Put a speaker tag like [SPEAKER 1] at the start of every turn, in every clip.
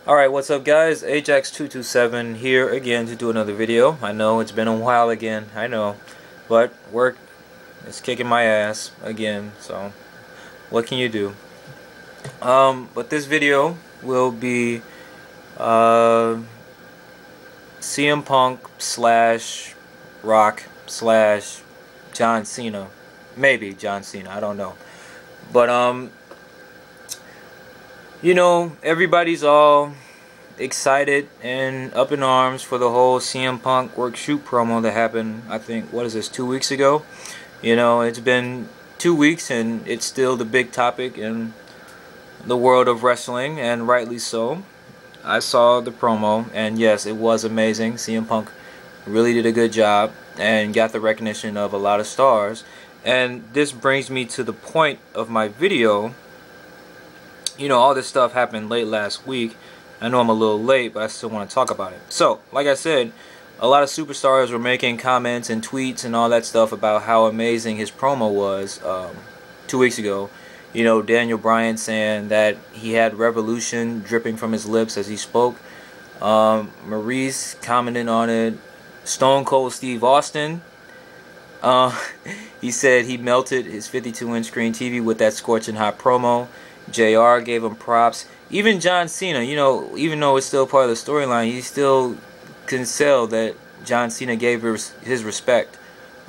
[SPEAKER 1] Alright, what's up guys? Ajax227 here again to do another video. I know it's been a while again, I know. But work is kicking my ass again, so what can you do? But this video will be CM Punk slash Rock slash John Cena. Maybe John Cena, I don't know. But you know, everybody's all excited and up in arms for the whole CM Punk work shoot promo that happened, I think, what is this, 2 weeks ago? You know, it's been 2 weeks and it's still the big topic in the world of wrestling, and rightly so. I saw the promo and yes, it was amazing. CM Punk really did a good job and got the recognition of a lot of stars. And this brings me to the point of my video. You know, all this stuff happened late last week. I know I'm a little late, but I still want to talk about it. So, like I said, a lot of superstars were making comments and tweets and all that stuff about how amazing his promo was 2 weeks ago. You know, Daniel Bryan saying that he had revolution dripping from his lips as he spoke. Maurice commented on it. Stone Cold Steve Austin, he said he melted his 52-inch screen TV with that scorching hot promo. JR gave him props. Even John Cena, you know, even though it's still part of the storyline, he still can sell that John Cena gave his respect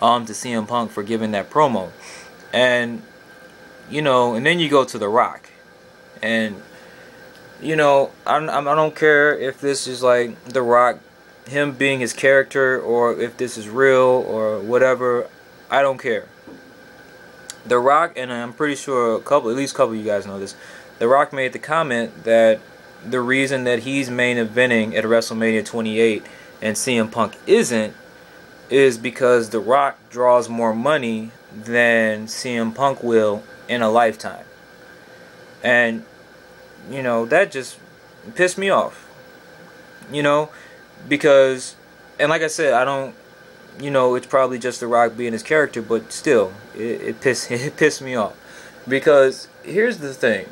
[SPEAKER 1] to CM Punk for giving that promo. And, you know, and then you go to The Rock. And, you know, I don't care if this is like The Rock, him being his character, or if this is real or whatever. I don't care. The Rock, and I'm pretty sure at least a couple of you guys know this, The Rock made the comment that the reason that he's main eventing at WrestleMania 28 and CM Punk isn't is because The Rock draws more money than CM Punk will in a lifetime. And, you know, that just pissed me off. You know, because, and like I said, I don't, you know, it's probably just The Rock being his character, but still, it pissed me off. Because here's the thing.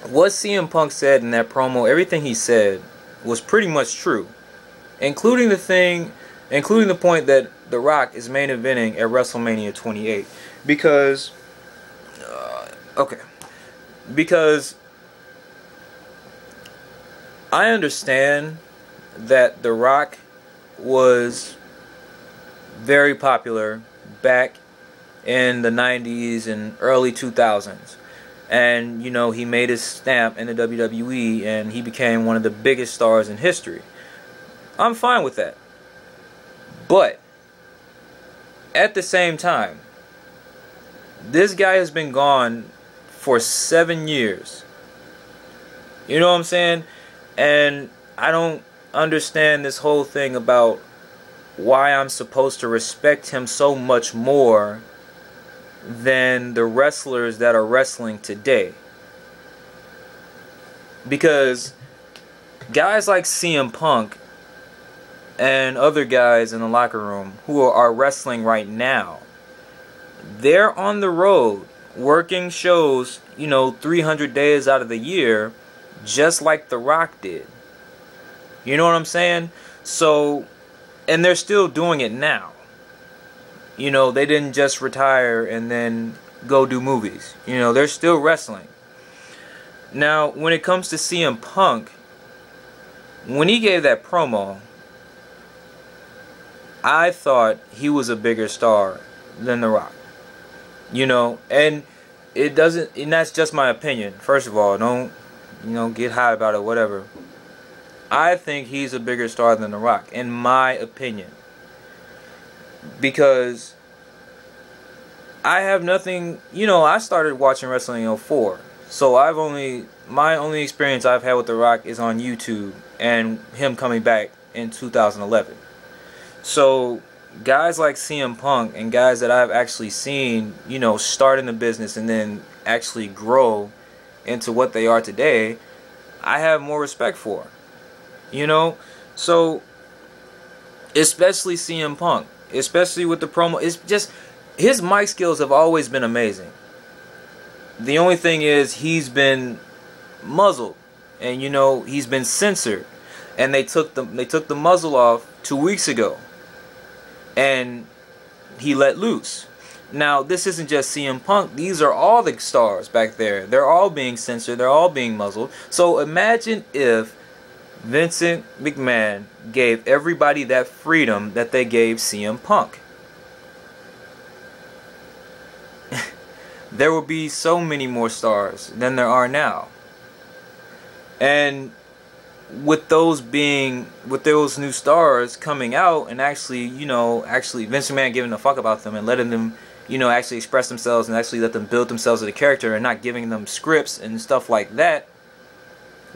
[SPEAKER 1] What CM Punk said in that promo, everything he said was pretty much true. Including the point that The Rock is main eventing at WrestleMania 28. Because, because I understand that The Rock was very popular back in the 90s and early 2000s. And, you know, he made his stamp in the WWE and he became one of the biggest stars in history. I'm fine with that. But, at the same time, this guy has been gone for 7 years. You know what I'm saying? And I don't understand this whole thing about why I'm supposed to respect him so much more than the wrestlers that are wrestling today. Because guys like CM Punk and other guys in the locker room who are wrestling right now, they're on the road working shows, you know, 300 days out of the year, just like The Rock did. You know what I'm saying? So, and they're still doing it now. You know, they didn't just retire and then go do movies. You know, they're still wrestling. Now, when it comes to CM Punk, when he gave that promo, I thought he was a bigger star than The Rock. You know, and it doesn't, and that's just my opinion. First of all, don't, you know, get high about it, whatever. I think he's a bigger star than The Rock, in my opinion. Because I have nothing, you know, I started watching wrestling in 04. So my only experience I've had with The Rock is on YouTube and him coming back in 2011. So guys like CM Punk and guys that I've actually seen, you know, start in the business and then actually grow into what they are today, I have more respect for. You know, so especially CM Punk, especially with the promo, it's just his mic skills have always been amazing. The only thing is he's been muzzled and you know he's been censored, and they took the muzzle off 2 weeks ago, and he let loose. Now this isn't just CM Punk; these are all the stars back there. They're all being censored. They're all being muzzled. So imagine if Vincent McMahon gave everybody that freedom that they gave CM Punk. There would be so many more stars than there are now. And with those new stars coming out and actually Vince McMahon giving a fuck about them and letting them, actually express themselves and actually let them build themselves as a character and not giving them scripts and stuff like that,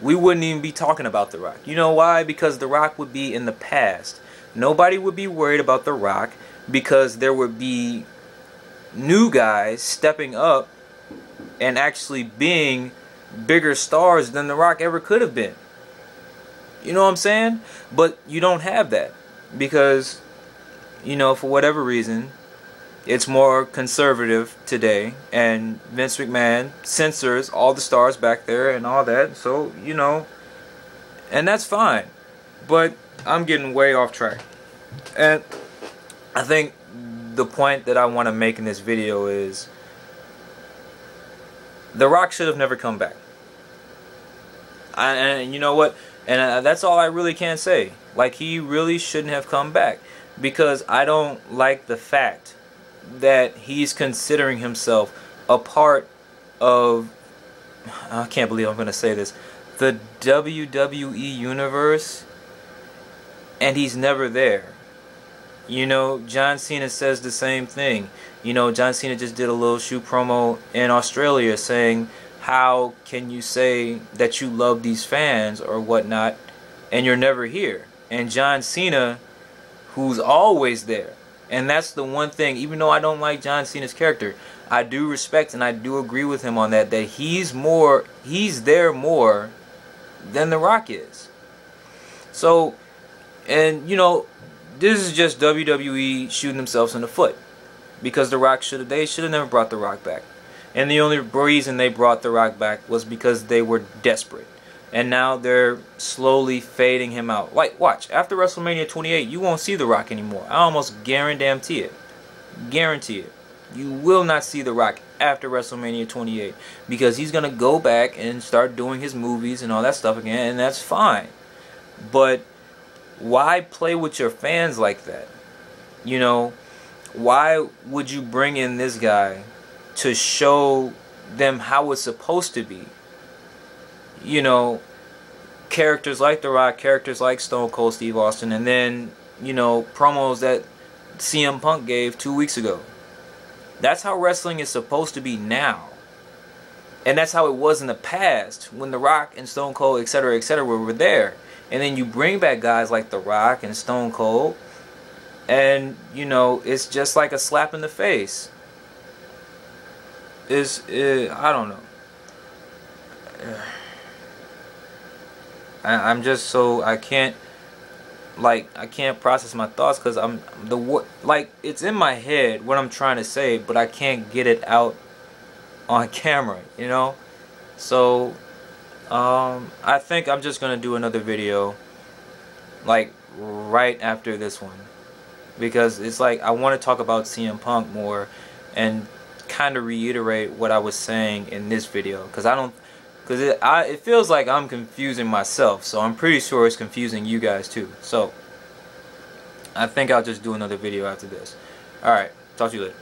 [SPEAKER 1] we wouldn't even be talking about The Rock. You know why? Because The Rock would be in the past. Nobody would be worried about The Rock because there would be new guys stepping up and actually being bigger stars than The Rock ever could have been. You know what I'm saying? But you don't have that because, for whatever reason, it's more conservative today, and Vince McMahon censors all the stars back there and all that. So, and that's fine. But I'm getting way off track. And I think the point that I want to make in this video is The Rock should have never come back. And you know what? And that's all I really can say. Like, he really shouldn't have come back, because I don't like the fact that he's considering himself a part of, I can't believe I'm going to say this, the WWE universe, and he's never there. John Cena says the same thing. John Cena just did a little shoot promo in Australia saying, how can you say that you love these fans or whatnot and you're never here? And John Cena, who's always there, and that's the one thing, even though I don't like John Cena's character, I do respect and I do agree with him on that he's there more than The Rock is. So, and this is just WWE shooting themselves in the foot, because The Rock should have never brought The Rock back. And the only reason they brought The Rock back was because they were desperate. And now they're slowly fading him out. Like, watch, after WrestleMania 28, you won't see The Rock anymore. I almost guarantee it. Guarantee it. You will not see The Rock after WrestleMania 28, because he's going to go back and start doing his movies and all that stuff again, and that's fine. But why play with your fans like that? Why would you bring in this guy to show them how it's supposed to be? Characters like The Rock, characters like Stone Cold Steve Austin, and then, promos that CM Punk gave 2 weeks ago. That's how wrestling is supposed to be now. And that's how it was in the past when The Rock and Stone Cold, etc., were there. And then you bring back guys like The Rock and Stone Cold, and, it's just like a slap in the face. I don't know. I'm just so, I can't process my thoughts, because it's in my head what I'm trying to say, but I can't get it out on camera, So I think I'm just gonna do another video right after this one, because it's like I want to talk about CM Punk more and kind of reiterate what I was saying in this video, because it feels like I'm confusing myself, so I'm pretty sure it's confusing you guys too. So I think I'll just do another video after this. Alright, talk to you later.